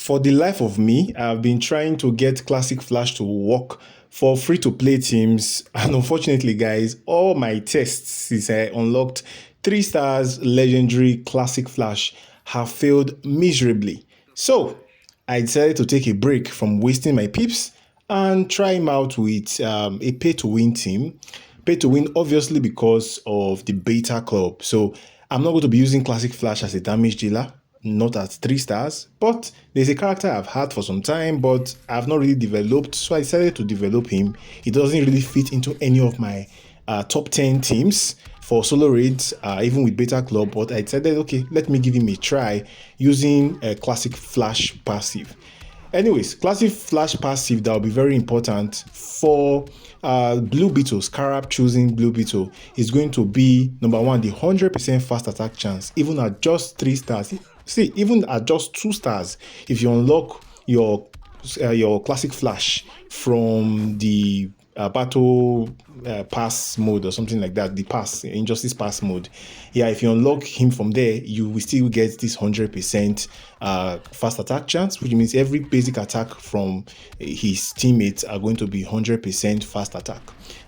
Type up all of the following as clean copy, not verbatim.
For the life of me, I've been trying to get Classic Flash to work for free-to-play teams, and unfortunately, guys, all my tests since I unlocked 3 stars legendary Classic Flash have failed miserably. So, I decided to take a break from wasting my pips and try him out with a pay-to-win team. Pay-to-win, obviously, because of the beta club. So, I'm not going to be using Classic Flash as a damage dealer, not at 3 stars, but there's a character I've had for some time, but I've not really developed, so I decided to develop him. He doesn't really fit into any of my top 10 teams for solo raids, even with beta club, but I decided, okay, let me give him a try using a Classic Flash passive. Anyways, Classic Flash passive that will be very important for Blue Beetle. Scarab choosing Blue Beetle is going to be number one, the 100% fast attack chance, even at just 3 stars. See, even at just 2 stars, if you unlock your Classic Flash from the battle pass mode or something like that, the pass, injustice pass mode, yeah, if you unlock him from there, you will still get this 100% fast attack chance, which means every basic attack from his teammates are going to be 100% fast attack.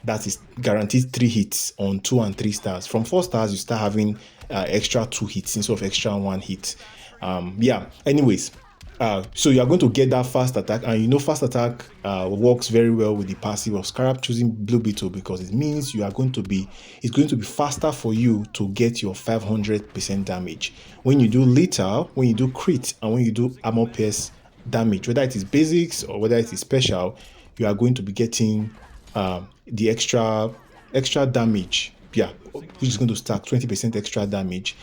That is guaranteed 3 hits on 2 and 3 stars. From 4 stars, you start having extra 2 hits instead of extra 1 hit. Yeah, anyways, so you are going to get that fast attack, and you know fast attack works very well with the passive of Scarab choosing Blue Beetle, because it means it's going to be faster for you to get your 500% damage when you do lethal, when you do crit, and when you do armor pierce damage, whether it is basics or whether it is special. You are going to be getting the extra damage, yeah, which is going to stack 20% extra damage,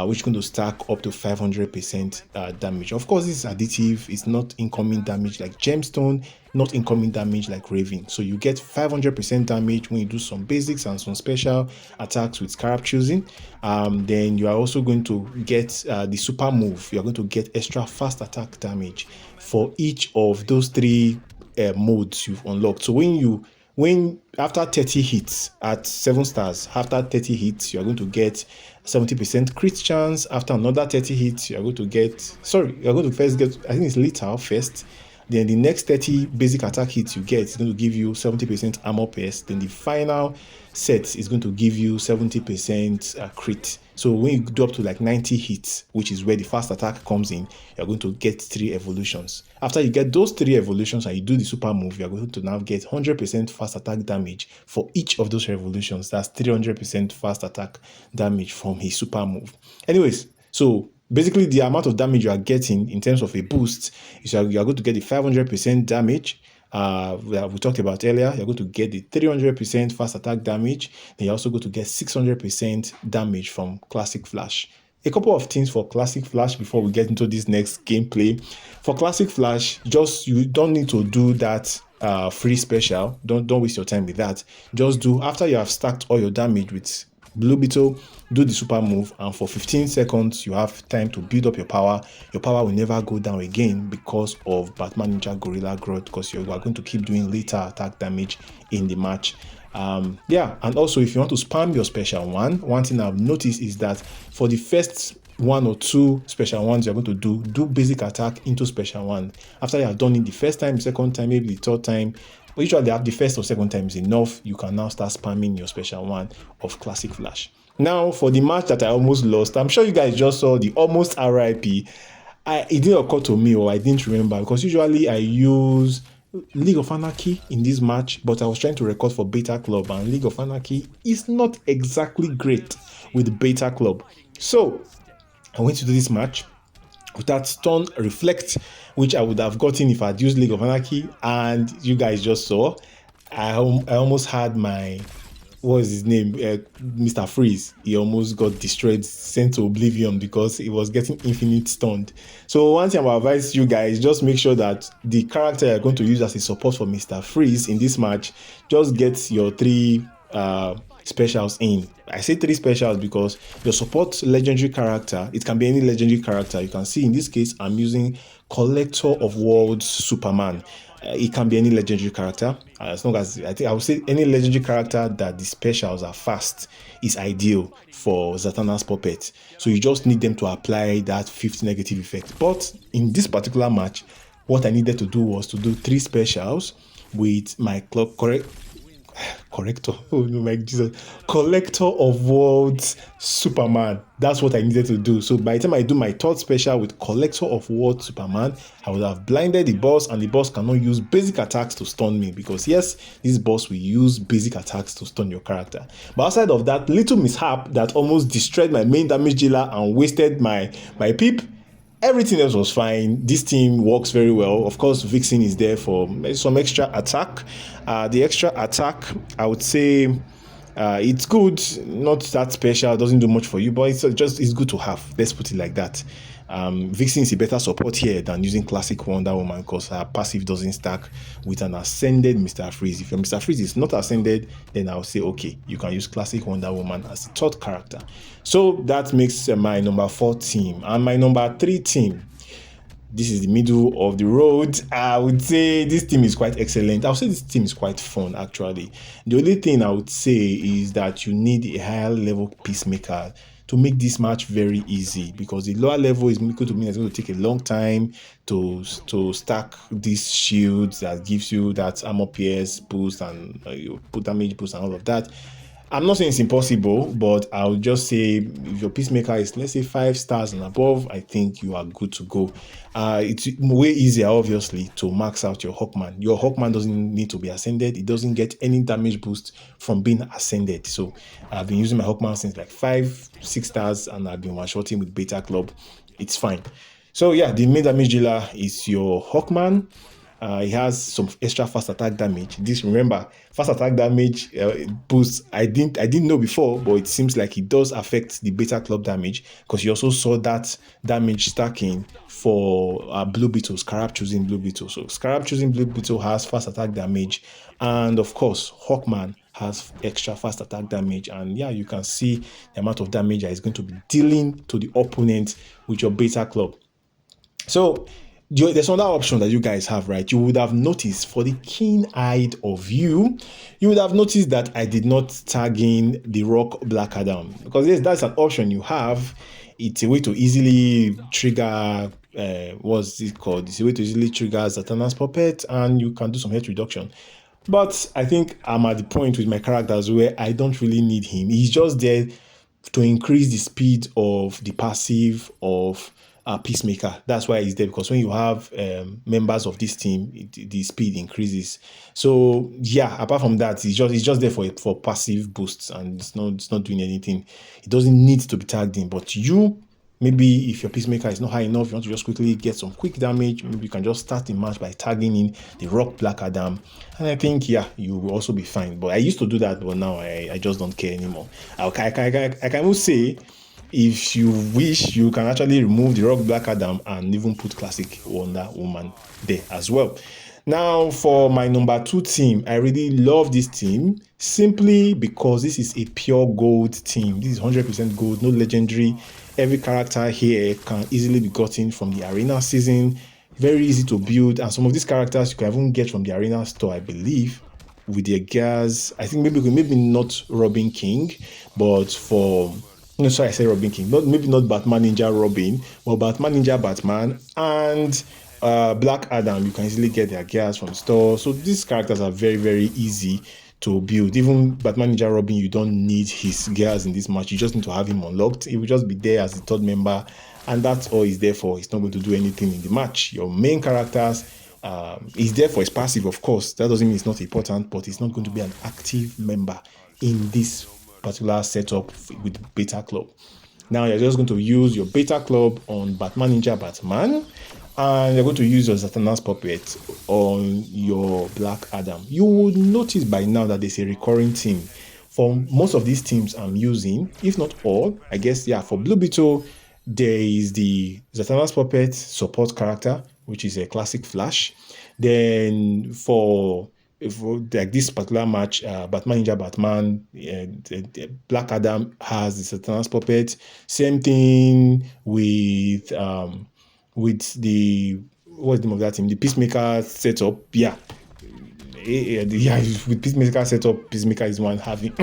which is going to stack up to 500% damage. Of course, this is additive. It's not incoming damage like Gemstone, not incoming damage like Raiden. So you get 500% damage when you do some basics and some special attacks with Scarab choosing. Then you are also going to get the super move. You are going to get extra fast attack damage for each of those 3 modes you've unlocked. So when after 30 hits at 7 stars, after 30 hits, you are going to get 70% crit chance. After another 30 hits, you are going to get, you're going to first get, I think it's lethal first. Then the next 30 basic attack hits you get is going to give you 70% armor pierce. Then the final set is going to give you 70% crit. So when you do up to like 90 hits, which is where the fast attack comes in, you're going to get 3 evolutions. After you get those 3 evolutions and you do the super move, you're going to now get 100% fast attack damage for each of those revolutions. That's 300% fast attack damage from his super move. Anyways, so basically the amount of damage you are getting in terms of a boost is you are going to get the 500% damage we talked about earlier. You're going to get the 300% fast attack damage. Then you're also going to get 600% damage from Classic Flash. A couple of things for Classic Flash before we get into this next gameplay. For Classic Flash, you don't need to do that free special. Don't waste your time with that. Just do, after you have stacked all your damage with Blue Beetle, do the super move, and for 15 seconds you have time to build up your power. Your power will never go down again because of Batman Ninja Gorilla Growth, because you are going to keep doing lethal attack damage in the match. Yeah, and also if you want to spam your special one thing I've noticed is that for the first 1 or 2 special ones you're going to do basic attack into special one. After you have done it the first time, second time, maybe the third time, usually the first or second time is enough, you can now start spamming your special one of Classic Flash. Now for the match that I almost lost, I'm sure you guys just saw the almost RIP. It didn't occur to me, or I didn't remember, because usually I use League of Anarchy in this match, but I was trying to record for Beta Club, and League of Anarchy is not exactly great with Beta Club. So I went to do this match with that Stun Reflect, which I would have gotten if I'd used League of Anarchy, and you guys just saw, I almost had my, what was his name, Mr. Freeze. He almost got destroyed, sent to oblivion, because he was getting infinite stunned. So one thing I will advise you guys, just make sure that the character you're going to use as a support for Mr. Freeze in this match, just get your 3 specials in. I say 3 specials because your support legendary character, it can be any legendary character. You can see in this case I'm using Collector of Worlds Superman. It can be any legendary character. As long as I think I would say any legendary character that the specials are fast is ideal for Zatana's puppet. So you just need them to apply that 50 negative effect. But in this particular match, what I needed to do was to do 3 specials with my clock corrector. Oh no, my Jesus. Collector of Worlds Superman. That's what I needed to do. So by the time I do my third special with Collector of Worlds Superman, I would have blinded the boss, and the boss cannot use basic attacks to stun me, because yes, this boss will use basic attacks to stun your character. But outside of that little mishap that almost destroyed my main damage dealer and wasted my peep, everything else was fine. This team works very well. Of course, Vixen is there for some extra attack. The extra attack, I would say, it's good. Not that special. Doesn't do much for you, but it's good to have. Let's put it like that. Vixen is a better support here than using classic Wonder Woman, because her passive doesn't stack with an ascended Mr. Freeze. If your Mr. Freeze is not ascended, then I'll say, okay, you can use classic Wonder Woman as the third character. So that makes my number 4 team. And my number 3 team, this is the middle of the road. I would say this team is quite excellent. I would say this team is quite fun, actually. The only thing I would say is that you need a higher level Peacemaker to make this match very easy, because the lower level is going to mean it's going to take a long time to stack these shields that gives you that armor PS boost and you put damage boost and all of that. I'm not saying it's impossible, but I'll just say if your Peacemaker is, let's say, 5 stars and above, I think you are good to go. It's way easier, obviously, to max out your Hawkman. Your Hawkman doesn't need to be ascended. It doesn't get any damage boost from being ascended. So I've been using my Hawkman since like 5-6 stars, and I've been one-shotting with Beta Club. It's fine. So yeah, the main damage dealer is your Hawkman. He has some extra fast attack damage. This, remember, fast attack damage boost. I didn't know before, but it seems like it does affect the Beta Club damage, because you also saw that damage stacking for Blue Beetle, Scarab choosing Blue Beetle. So Scarab choosing Blue Beetle has fast attack damage, and of course Hawkman has extra fast attack damage. And yeah, you can see the amount of damage that is going to be dealing to the opponent with your Beta Club. So there's another option that you guys have, right? You would have noticed, for the keen-eyed of you, you would have noticed that I did not tag in the Rock Black Adam, because yes, that's an option you have. It's a way to easily trigger, what's it called? It's a way to easily trigger Zatana's puppet, and you can do some health reduction. But I think I'm at the point with my characters where I don't really need him. He's just there to increase the speed of the passive of Peacemaker. That's why he's there, because when you have members of this team, the speed increases. So yeah, apart from that, it's just there for passive boosts, and it's not doing anything. It doesn't need to be tagged in. But you, maybe if your Peacemaker is not high enough, you want to just quickly get some quick damage, maybe you can just start the match by tagging in the Rock Black Adam, and I think, yeah, you will also be fine. But I used to do that, but now I just don't care anymore. I can even say, if you wish, you can actually remove the Rock Black Adam and even put classic Wonder Woman there as well. Now, for my number 2 team, I really love this team simply because this is a pure gold team. This is 100% gold, no legendary. Every character here can easily be gotten from the arena season. Very easy to build, and some of these characters you can even get from the arena store, I believe, with their gears. I think maybe not Robin King, but for... No, sorry, I said Robin King. Maybe not Batman Ninja Robin, but Batman Ninja Batman and Black Adam. You can easily get their gears from the store. So these characters are very, very easy to build. Even Batman Ninja Robin, you don't need his gears in this match. You just need to have him unlocked. He will just be there as the third member, and that's all he's there for. He's not going to do anything in the match. Your main characters, he's there for his passive, of course. That doesn't mean it's not important, but he's not going to be an active member in this particular setup with Beta Club. Now you're just going to use your Beta Club on Batman Ninja Batman, and you're going to use your Zatana's puppet on your Black Adam. You would notice by now that there's a recurring theme for most of these teams I'm using, if not all. I guess, yeah, for Blue Beetle, there is the Zatana's puppet support character, which is a classic Flash. Then for like this particular match, Batman Ninja Batman, Black Adam has the Satana's puppet. Same thing with the, what's the name of that team? The Peacemaker setup. Yeah, yeah, with Peacemaker setup, Peacemaker is one having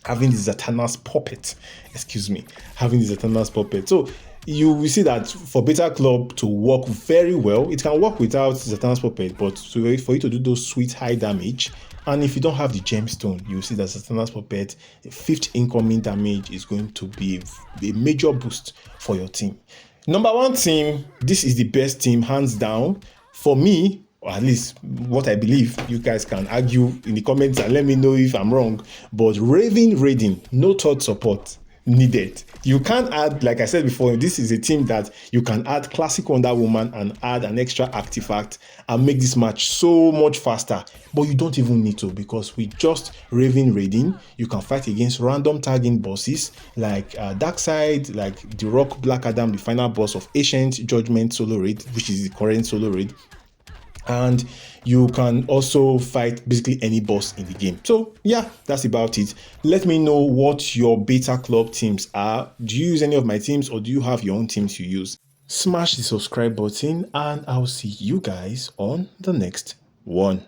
having the Zatana's puppet. Excuse me, having the Zatana's puppet. So you will see that for Beta Club to work very well, it can work without Zatana's puppet, but for you to do those sweet high damage, and if you don't have the gemstone, you will see that Zatana's puppet, the 5th incoming damage is going to be a major boost for your team. Number 1 team, this is the best team, hands down. For me, or at least what I believe, you guys can argue in the comments and let me know if I'm wrong. But Raiden, no third support needed. You can't add, like I said before, this is a team that you can add classic Wonder Woman and add an extra artifact and make this match so much faster. But you don't even need to, because with just Raiden, you can fight against random tagging bosses like Darkseid, like the Rock, Black Adam, the final boss of Ancient Judgment solo raid, which is the current solo raid. And you can also fight basically any boss in the game. So yeah, that's about it. Let me know what your Beta Club teams are. Do you use any of my teams, or do you have your own teams you use? Smash the subscribe button, and I'll see you guys on the next one.